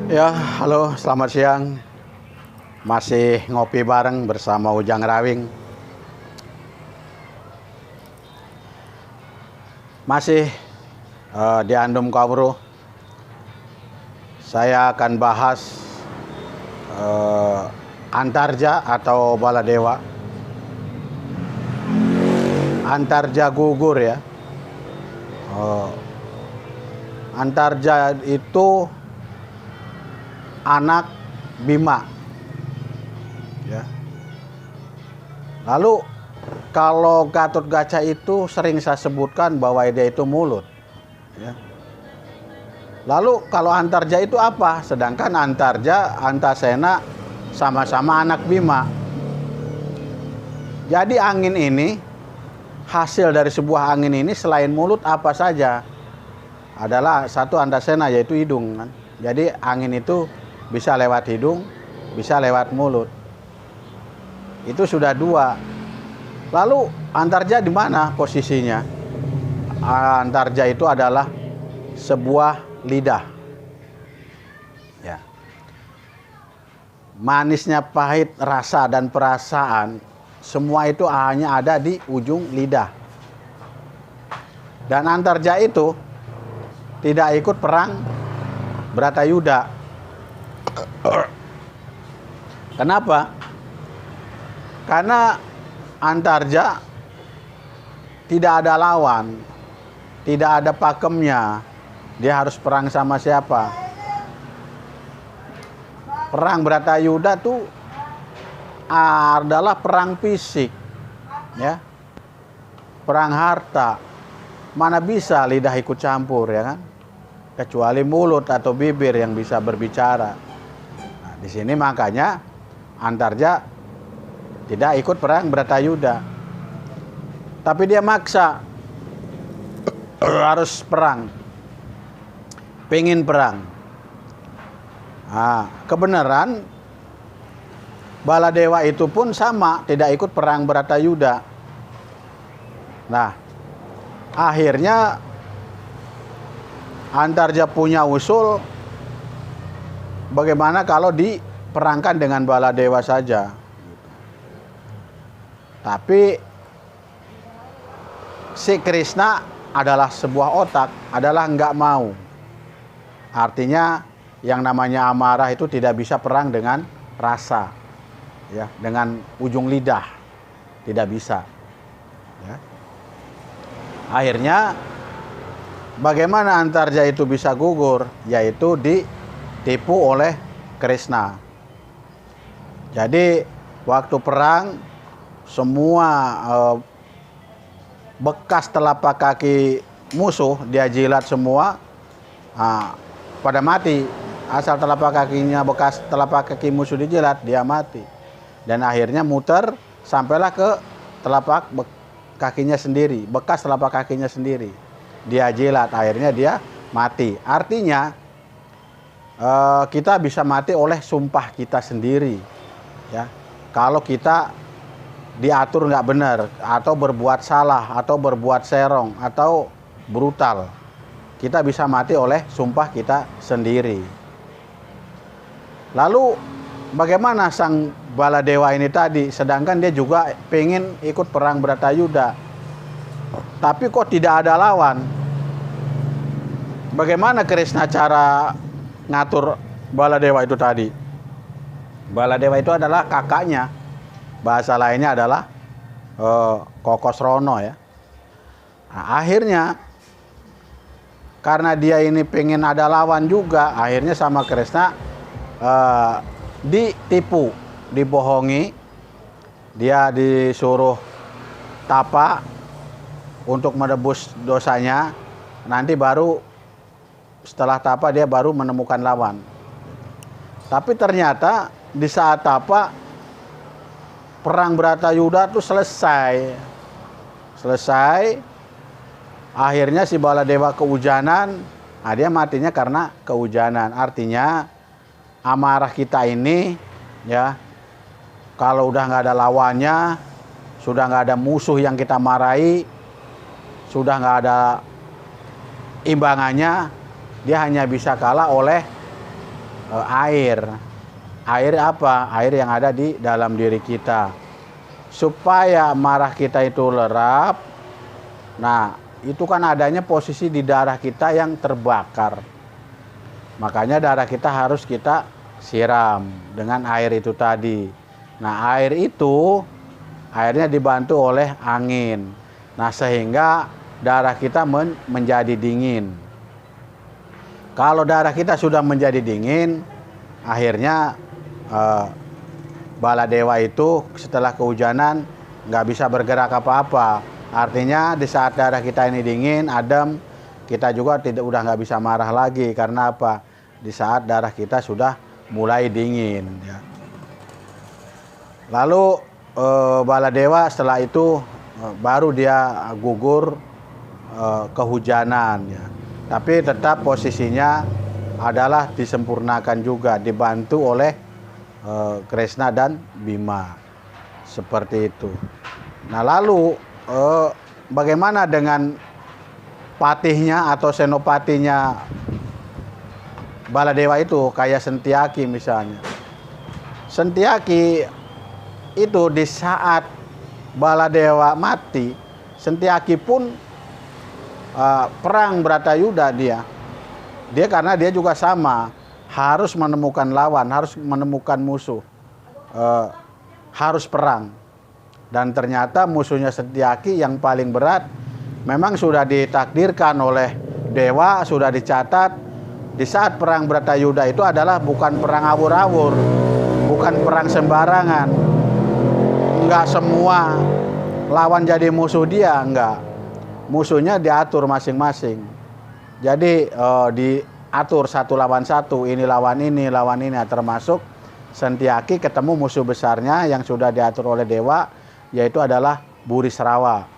Ya, halo, selamat siang. Masih ngopi bareng bersama Ujang Rawing. Masih di Andum Kawruh. Saya akan bahas Antarja atau Baladewa. Antarja gugur ya. Antarja itu anak Bima. Ya. Lalu kalau Gatotkaca itu sering saya sebutkan bahwa dia itu mulut. Ya. Lalu kalau Antarja itu apa? Sedangkan Antarja, Antasena sama-sama anak Bima. Jadi angin ini, hasil dari sebuah angin ini selain mulut apa saja? Adalah satu Antasena yaitu hidung kan. Jadi angin itu bisa lewat hidung, bisa lewat mulut. Itu sudah dua. Lalu Antarja di mana posisinya? Antarja itu adalah sebuah lidah. Ya. Manisnya pahit, rasa dan perasaan, semua itu hanya ada di ujung lidah. Dan Antarja itu tidak ikut perang Bratayuda. Kenapa? Karena Antarja tidak ada lawan, tidak ada pakemnya. Dia harus perang sama siapa? Perang Bratayuda tuh adalah perang fisik, ya, perang harta. Mana bisa lidah ikut campur, ya kan? Kecuali mulut atau bibir yang bisa berbicara. Nah, di sini makanya Antarja tidak ikut perang Bratayuda. Tapi dia maksa harus perang. Pengen perang. Nah, kebenaran Baladewa itu pun sama, tidak ikut perang Bratayuda. Nah, akhirnya Antarja punya usul bagaimana kalau diperangkan dengan Baladewa saja. Tapi si Krishna adalah sebuah otak, adalah nggak mau. Artinya yang namanya amarah itu tidak bisa perang dengan rasa, ya, dengan ujung lidah, tidak bisa. Ya. Akhirnya bagaimana Antarja itu bisa gugur? Yaitu ditipu oleh Krishna. Jadi waktu perang semua bekas telapak kaki musuh dia jilat semua, pada mati. Asal telapak kakinya, bekas telapak kaki musuh dijilat, dia mati. Dan akhirnya muter sampailah ke telapak kakinya sendiri, bekas telapak kakinya sendiri. Dia jilat, akhirnya dia mati. Artinya kita bisa mati oleh sumpah kita sendiri, ya. Kalau kita diatur nggak benar, atau berbuat salah, atau berbuat serong, atau brutal, kita bisa mati oleh sumpah kita sendiri. Lalu bagaimana sang Baladewa ini tadi, sedangkan dia juga pengen ikut perang Bratayuda, tapi kok tidak ada lawan? Bagaimana Krishna cara ngatur Baladewa itu tadi? Baladewa itu adalah kakaknya, bahasa lainnya adalah Kokosrono, ya. Nah, akhirnya karena dia ini pengen ada lawan juga, akhirnya sama Krishna ditipu, dibohongi. Dia disuruh tapa untuk menebus dosanya. Nanti baru setelah tapa dia baru menemukan lawan. Tapi ternyata di saat tapa perang Bratayuda itu selesai. Akhirnya si Baladewa kehujanan. Nah, dia matinya karena kehujanan. Artinya amarah kita ini, ya, kalau udah nggak ada lawannya, sudah nggak ada musuh yang kita marahi, sudah nggak ada imbangannya, dia hanya bisa kalah oleh air. Air apa? Air yang ada di dalam diri kita. Supaya marah kita itu lerap. Nah, itu kan adanya posisi di darah kita yang terbakar. Makanya darah kita harus kita siram dengan air itu tadi. Nah, airnya dibantu oleh angin. Nah, sehingga darah kita menjadi dingin. Kalau darah kita sudah menjadi dingin, akhirnya bala dewa itu setelah kehujanan nggak bisa bergerak apa-apa. Artinya di saat darah kita ini dingin, adem, kita juga udah nggak bisa marah lagi. Karena apa? Di saat darah kita sudah mulai dingin. Ya. Lalu bala dewa setelah itu baru dia gugur kehujanan. Ya. Tapi tetap posisinya adalah disempurnakan juga, dibantu oleh Kresna dan Bima. Seperti itu. Nah, lalu bagaimana dengan patihnya atau senopatinya bala dewa itu, kayak Sentiaki misalnya. Sentiaki itu di saat bala dewa mati, Sentiaki pun perang Bratayuda dia karena dia juga sama, harus menemukan lawan, harus menemukan musuh, harus perang. Dan ternyata musuhnya Sentiaki yang paling berat memang sudah ditakdirkan oleh dewa, sudah dicatat di saat perang Bratayuda itu adalah bukan perang awur-awur, bukan perang sembarangan. Enggak semua lawan jadi musuh dia, enggak. Musuhnya diatur masing-masing. Jadi diatur satu lawan satu, ini lawan ini, termasuk Sentiaki ketemu musuh besarnya yang sudah diatur oleh dewa, yaitu adalah Burisrawa.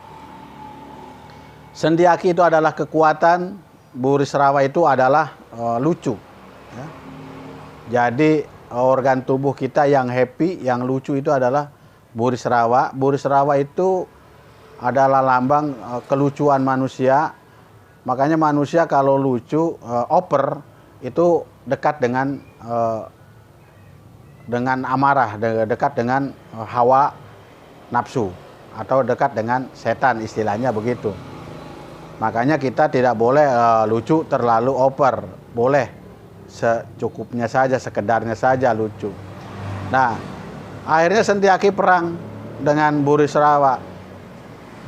Sentiaki itu adalah kekuatan, Burisrawa itu adalah lucu. Ya. Jadi organ tubuh kita yang happy, yang lucu itu adalah Burisrawa. Burisrawa itu adalah lambang kelucuan manusia. Makanya manusia kalau lucu, oper, itu dekat dengan amarah, dekat dengan hawa nafsu, atau dekat dengan setan, istilahnya begitu. Makanya kita tidak boleh lucu terlalu oper, boleh secukupnya saja, sekedarnya saja lucu. Nah, akhirnya Sentiaki perang dengan Burisrawa.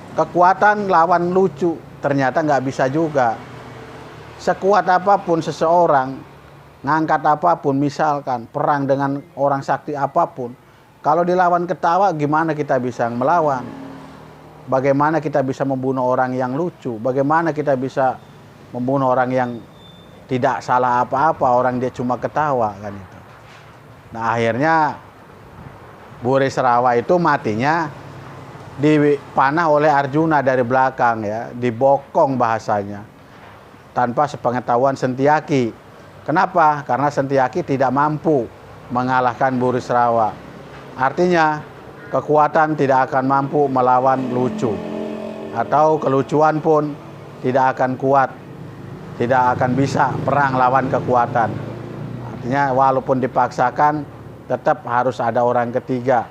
Kekuatan lawan lucu, ternyata nggak bisa juga. Sekuat apapun seseorang, ngangkat apapun, misalkan perang dengan orang sakti apapun, kalau dilawan ketawa, gimana kita bisa melawan? Bagaimana kita bisa membunuh orang yang lucu? Bagaimana kita bisa membunuh orang yang tidak salah apa-apa, orang dia cuma ketawa, kan itu. Nah, akhirnya Burisrawa itu matinya dipanah oleh Arjuna dari belakang, ya, dibokong bahasanya, tanpa sepengetahuan Sentiaki. Kenapa? Karena Sentiaki tidak mampu mengalahkan Burisrawa. Artinya kekuatan tidak akan mampu melawan lucu, atau kelucuan pun tidak akan kuat, tidak akan bisa perang lawan kekuatan. Artinya walaupun dipaksakan, tetap harus ada orang ketiga,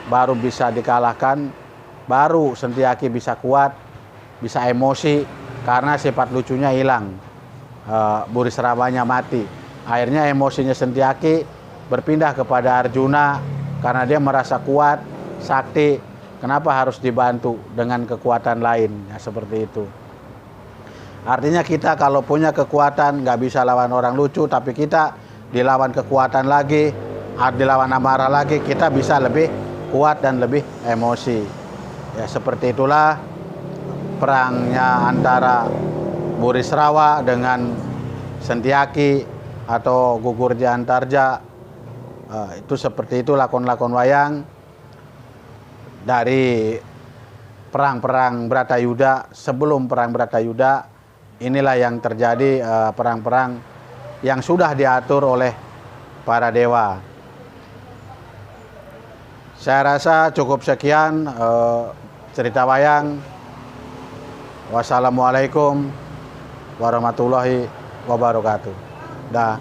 baru bisa dikalahkan, baru Sentiaki bisa kuat, bisa emosi, karena sifat lucunya hilang, Burisrawanya mati. Akhirnya emosinya Sentiaki berpindah kepada Arjuna, karena dia merasa kuat, sakti, kenapa harus dibantu dengan kekuatan lain, ya, seperti itu. Artinya kita kalau punya kekuatan nggak bisa lawan orang lucu, tapi kita dilawan kekuatan lagi, dilawan amarah lagi, kita bisa lebih kuat dan lebih emosi. Ya, seperti itulah perangnya antara Burisrawa dengan Sentiaki atau Gugurja Antarja. Itu seperti itu lakon-lakon wayang dari perang-perang Bratayuda. Sebelum perang Bratayuda, inilah yang terjadi, perang-perang yang sudah diatur oleh para dewa. Saya rasa cukup sekian cerita wayang. Wassalamualaikum warahmatullahi wabarakatuh. Dah.